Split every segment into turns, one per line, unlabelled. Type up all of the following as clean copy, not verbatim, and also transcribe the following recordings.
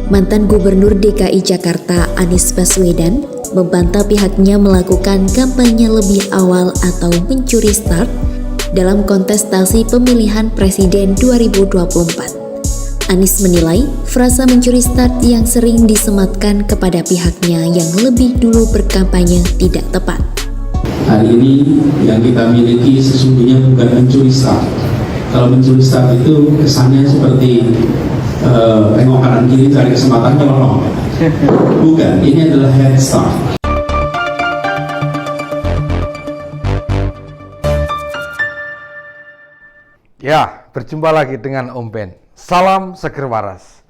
Mantan Gubernur DKI Jakarta Anies Baswedan membantah pihaknya melakukan kampanye lebih awal atau mencuri start dalam kontestasi pemilihan Presiden 2024. Anies menilai frasa mencuri start yang sering disematkan kepada pihaknya yang lebih dulu berkampanye tidak tepat.
Hari ini yang kita miliki sesungguhnya bukan mencuri start. Kalau mencuri start itu kesannya seperti tengok kanan kiri cari kesempatan nyolong. Bukan, ini adalah head start.
Ya, berjumpa lagi dengan Om Ben. Salam seger waras.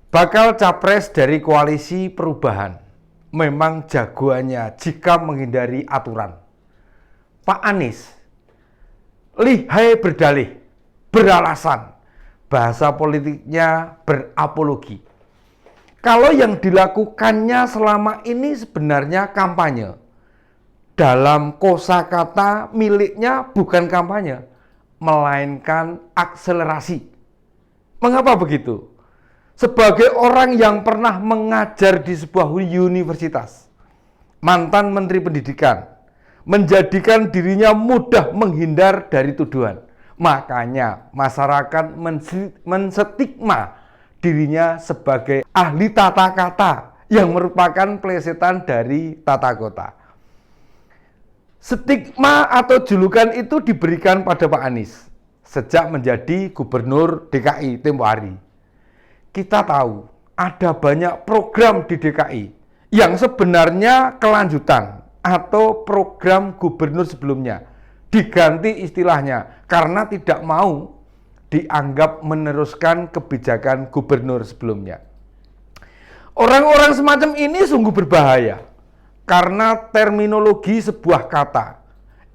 Bakal capres dari koalisi perubahan memang jagoannya jika menghindari aturan. Pak Anies lihai berdalih, beralasan, bahasa politiknya berapologi. Kalau yang dilakukannya selama ini sebenarnya kampanye. Dalam kosakata miliknya bukan kampanye, melainkan akselerasi. Mengapa begitu? Sebagai orang yang pernah mengajar di sebuah universitas, mantan Menteri Pendidikan, menjadikan dirinya mudah menghindar dari tuduhan. Makanya masyarakat menstigma dirinya sebagai ahli tata kata yang merupakan plesetan dari tata kota. Stigma atau julukan itu diberikan pada Pak Anies sejak menjadi Gubernur DKI tempo hari. Kita tahu ada banyak program di DKI yang sebenarnya kelanjutan atau program gubernur sebelumnya. Diganti istilahnya karena tidak mau dianggap meneruskan kebijakan gubernur sebelumnya. Orang-orang semacam ini sungguh berbahaya karena terminologi sebuah kata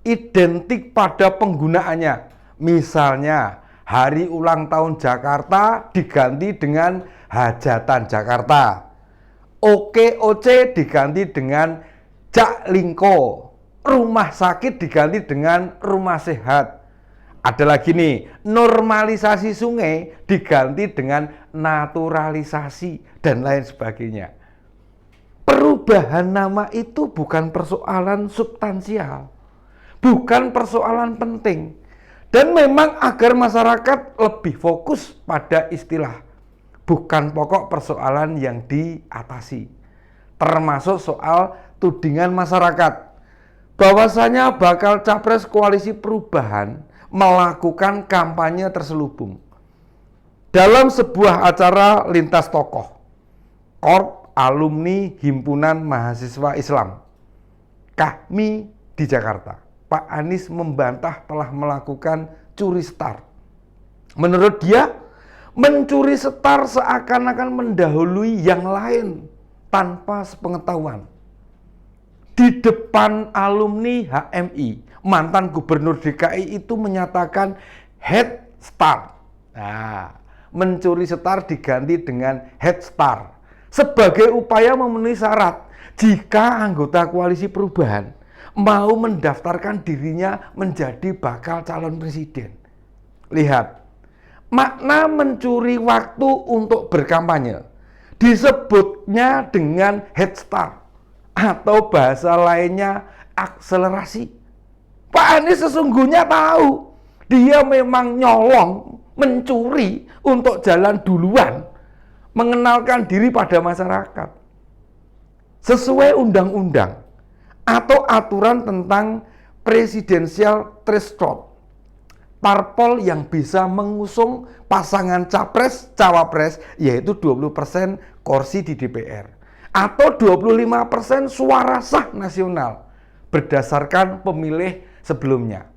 identik pada penggunaannya. Misalnya, hari ulang tahun Jakarta diganti dengan hajatan Jakarta. OKOC diganti dengan Jaklingko. Rumah sakit diganti dengan rumah sehat. Ada lagi nih, normalisasi sungai diganti dengan naturalisasi dan lain sebagainya. Perubahan nama itu bukan persoalan substansial, bukan persoalan penting. Dan memang agar masyarakat lebih fokus pada istilah, bukan pokok persoalan yang diatasi. Termasuk soal tudingan masyarakat, bahwasanya bakal capres koalisi perubahan melakukan kampanye terselubung. Dalam sebuah acara lintas tokoh, Korp Alumni Himpunan Mahasiswa Islam, KAHMI di Jakarta, Pak Anies membantah telah melakukan curi start. Menurut dia, mencuri start seakan-akan mendahului yang lain tanpa sepengetahuan. Di depan alumni HMI, mantan Gubernur DKI itu menyatakan head start. Nah, mencuri start diganti dengan head start sebagai upaya memenuhi syarat jika anggota koalisi perubahan mau mendaftarkan dirinya menjadi bakal calon presiden. Lihat, makna mencuri waktu untuk berkampanye disebutnya dengan head start atau bahasa lainnya akselerasi. Pak Anies sesungguhnya tahu dia memang nyolong, mencuri untuk jalan duluan, mengenalkan diri pada masyarakat. Sesuai undang-undang atau aturan tentang presidensial threshold, parpol yang bisa mengusung pasangan capres-cawapres yaitu 20% kursi di DPR atau 25% suara sah nasional berdasarkan pemilih sebelumnya.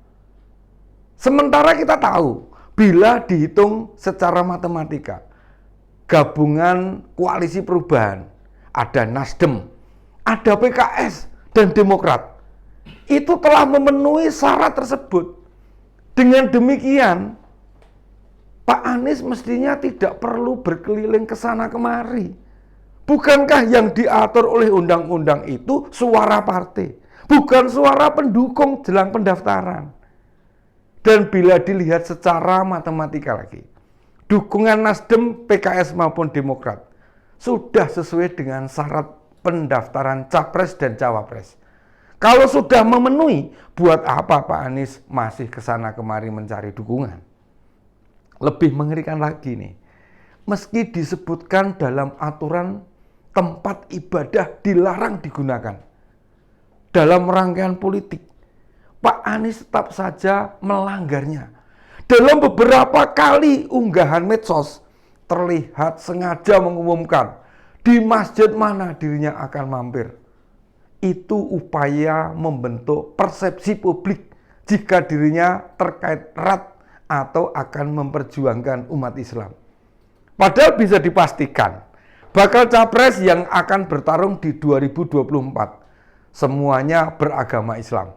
Sementara kita tahu, bila dihitung secara matematika, gabungan koalisi perubahan, ada Nasdem, ada PKS, dan Demokrat, itu telah memenuhi syarat tersebut. Dengan demikian, Pak Anies mestinya tidak perlu berkeliling ke sana kemari. Bukankah yang diatur oleh undang-undang itu suara partai, bukan suara pendukung jelang pendaftaran? Dan bila dilihat secara matematika lagi, dukungan Nasdem, PKS maupun Demokrat sudah sesuai dengan syarat pendaftaran capres dan cawapres. Kalau sudah memenuhi, buat apa Pak Anies masih kesana kemari mencari dukungan? Lebih mengerikan lagi nih, meski disebutkan dalam aturan tempat ibadah dilarang digunakan dalam rangkaian politik, Pak Anies tetap saja melanggarnya. Dalam beberapa kali unggahan medsos, terlihat sengaja mengumumkan di masjid mana dirinya akan mampir. Itu upaya membentuk persepsi publik jika dirinya terkait erat atau akan memperjuangkan umat Islam. Padahal bisa dipastikan, bakal capres yang akan bertarung di 2024 semuanya beragama Islam.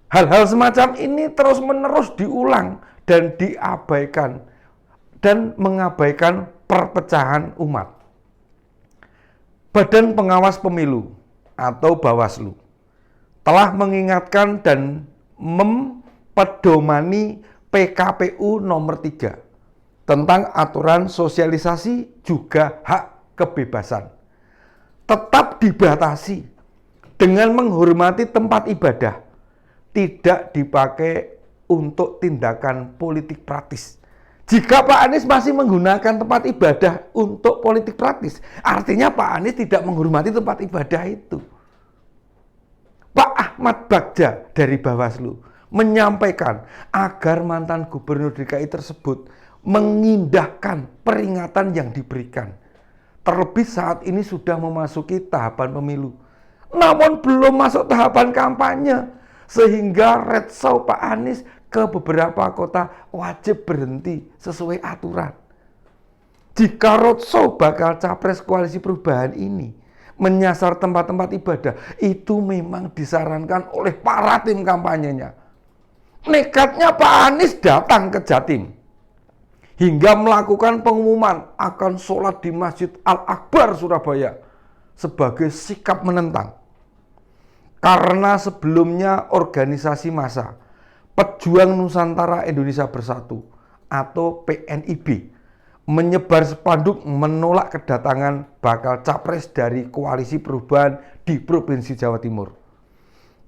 Hal-hal semacam ini terus-menerus diulang dan diabaikan dan mengabaikan perpecahan umat. Badan Pengawas Pemilu atau Bawaslu telah mengingatkan dan mempedomani PKPU nomor 3 tentang aturan sosialisasi juga hak kebebasan. Tetap dibatasi dengan menghormati tempat ibadah, tidak dipakai untuk tindakan politik praktis. Jika Pak Anies masih menggunakan tempat ibadah untuk politik praktis, artinya Pak Anies tidak menghormati tempat ibadah itu. Pak Ahmad Bagja dari Bawaslu menyampaikan agar mantan gubernur DKI tersebut mengindahkan peringatan yang diberikan. Terlebih saat ini sudah memasuki tahapan pemilu, namun belum masuk tahapan kampanye, sehingga red show Pak Anies ke beberapa kota wajib berhenti sesuai aturan. Jika roadshow bakal capres koalisi perubahan ini menyasar tempat-tempat ibadah, itu memang disarankan oleh para tim kampanyenya. Nekatnya Pak Anies datang ke Jatim hingga melakukan pengumuman akan sholat di Masjid Al-Akbar Surabaya sebagai sikap menentang. Karena sebelumnya organisasi massa Pejuang Nusantara Indonesia Bersatu atau PNIB menyebar spanduk menolak kedatangan bakal capres dari koalisi perubahan di Provinsi Jawa Timur.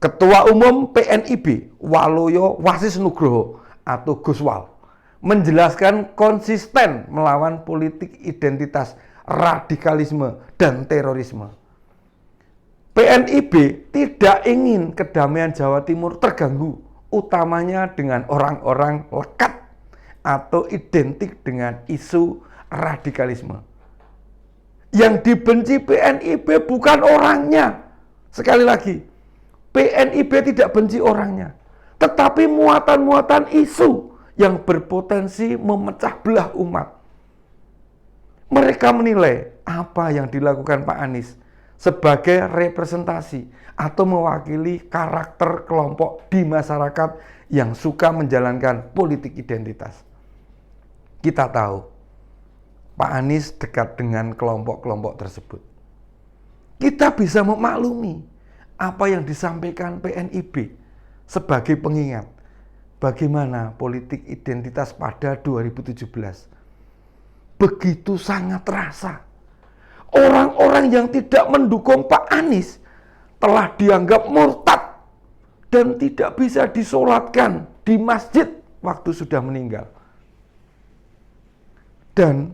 Ketua Umum PNIB Waloyo Wasis Nugroho atau Guswal menjelaskan konsisten melawan politik identitas, radikalisme, dan terorisme. PNIB tidak ingin kedamaian Jawa Timur terganggu, utamanya dengan orang-orang lekat atau identik dengan isu radikalisme. Yang dibenci PNIB bukan orangnya. Sekali lagi, PNIB tidak benci orangnya, tetapi muatan-muatan isu yang berpotensi memecah belah umat. Mereka menilai apa yang dilakukan Pak Anies sebagai representasi atau mewakili karakter kelompok di masyarakat yang suka menjalankan politik identitas. Kita tahu Pak Anies dekat dengan kelompok-kelompok tersebut. Kita bisa memaklumi apa yang disampaikan PNIB sebagai pengingat bagaimana politik identitas pada 2017. Begitu sangat terasa. Orang-orang yang tidak mendukung Pak Anies telah dianggap murtad dan tidak bisa disolatkan di masjid waktu sudah meninggal. Dan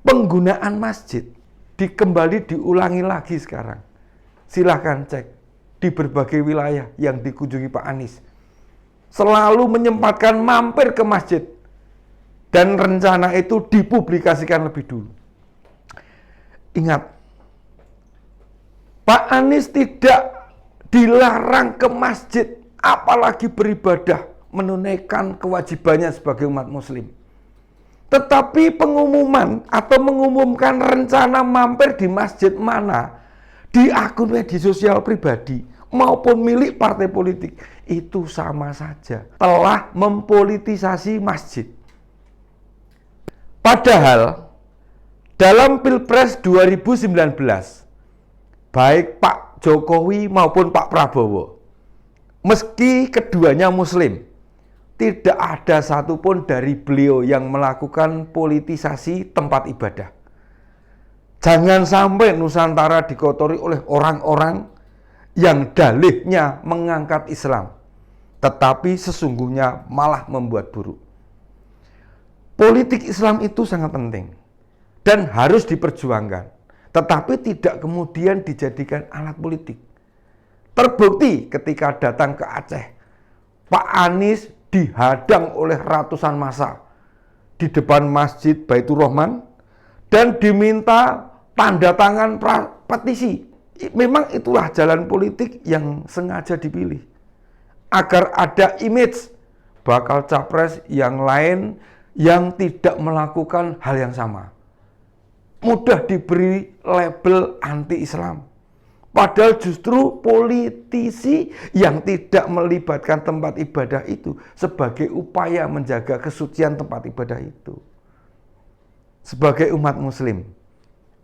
penggunaan masjid kembali diulangi lagi sekarang. Silahkan cek di berbagai wilayah yang dikunjungi Pak Anies. Selalu menyempatkan mampir ke masjid. Dan rencana itu dipublikasikan lebih dulu. Ingat, Pak Anies tidak dilarang ke masjid, apalagi beribadah, menunaikan kewajibannya sebagai umat muslim. Tetapi pengumuman atau mengumumkan rencana mampir di masjid mana, di akun media sosial pribadi maupun milik partai politik, itu sama saja telah mempolitisasi masjid. Padahal dalam Pilpres 2019, baik Pak Jokowi maupun Pak Prabowo, meski keduanya muslim, tidak ada satupun dari beliau yang melakukan politisasi tempat ibadah. Jangan sampai Nusantara dikotori oleh orang-orang yang dalihnya mengangkat Islam, tetapi sesungguhnya malah membuat buruk. Politik Islam itu sangat penting dan harus diperjuangkan, tetapi tidak kemudian dijadikan alat politik. Terbukti ketika datang ke Aceh, Pak Anies dihadang oleh ratusan massa di depan Masjid Baitur Rahman dan diminta tanda tangan petisi. Memang itulah jalan politik yang sengaja dipilih agar ada image bakal capres yang lain yang tidak melakukan hal yang sama. Mudah diberi label anti-Islam. Padahal justru politisi yang tidak melibatkan tempat ibadah itu sebagai upaya menjaga kesucian tempat ibadah itu. Sebagai umat muslim,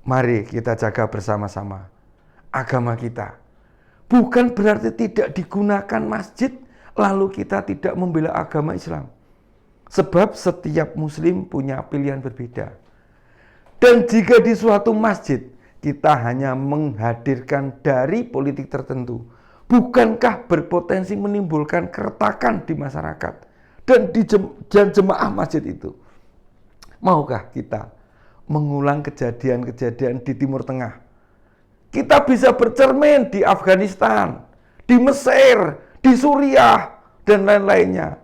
mari kita jaga bersama-sama agama kita. Bukan berarti tidak digunakan masjid lalu kita tidak membela agama Islam. Sebab setiap muslim punya pilihan berbeda. Dan jika di suatu masjid kita hanya menghadirkan dari politik tertentu, bukankah berpotensi menimbulkan keretakan di masyarakat dan di jemaah masjid itu? Maukah kita mengulang kejadian-kejadian di Timur Tengah? Kita bisa bercermin di Afghanistan, di Mesir, di Suriah, dan lain-lainnya.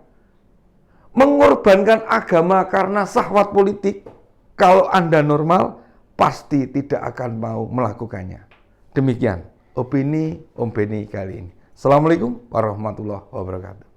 Mengorbankan agama karena syahwat politik, kalau Anda normal, pasti tidak akan mau melakukannya. Demikian opini Om Beni kali ini. Assalamualaikum warahmatullahi wabarakatuh.